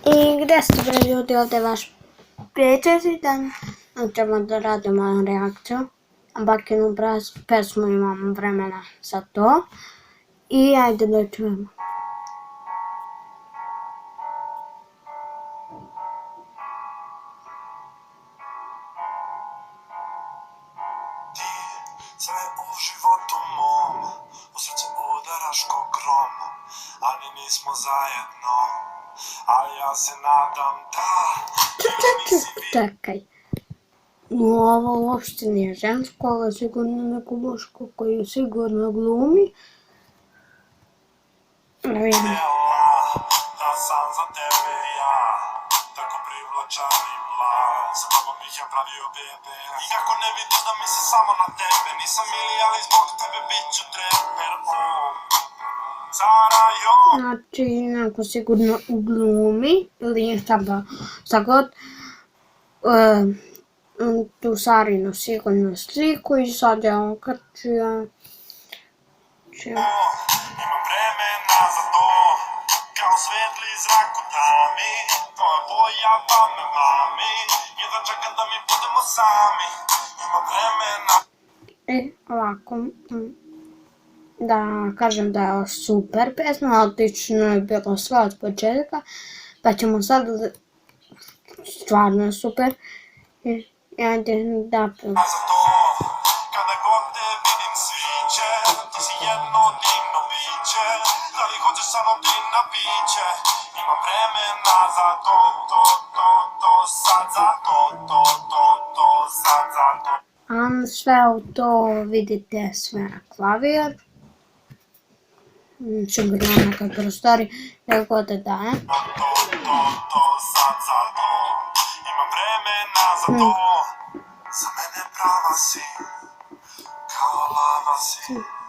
I gdje ste bre ljudi, ovdje je vaš prijatelj dan. Ćemo da radimo reakciju. Bakinu pesmu imamo vremena za to. I ajde da čujemo. Sve u životu mom, u srce udaraš ko grom, ali nismo zajedno, ali ja se nadam da Čekaj. Ovo uopšte nije žensko, ovo je sigurno neko muško koji sigurno glumi. Da vidimo. da sam za tebe ja, tako privlačan i mlad, sa tobom bih ja pravio bebe. Iako ne vidiš da mi se samo na tebe, nisam mili, ali zbog tebe bit ću treper. Znači, neko sigurno glumi ili šta god. Tu Sarinu sigurno sliku i sad je on krčio. Imam vremena za to, kao svetli zrak u tami, tvoja boja pa me mami, jedva čekam da mi budemo sami. Imam vremena. Ovako, da kažem da je super pesma, odlično je bilo sve od početka, pa ćemo sad, stvarno je super, ajde da Za to, kada god te vidim sviće, ti si jedno divno biće, da li hoćeš sa mnom ti na piće, imam vremena za to, sad za to, sad za to. Sve u to vidite sve na klavir. Sigurno nekaj prostori, da god da je. Sad za to, imam vremena za to, za mene prava si, kao lava si.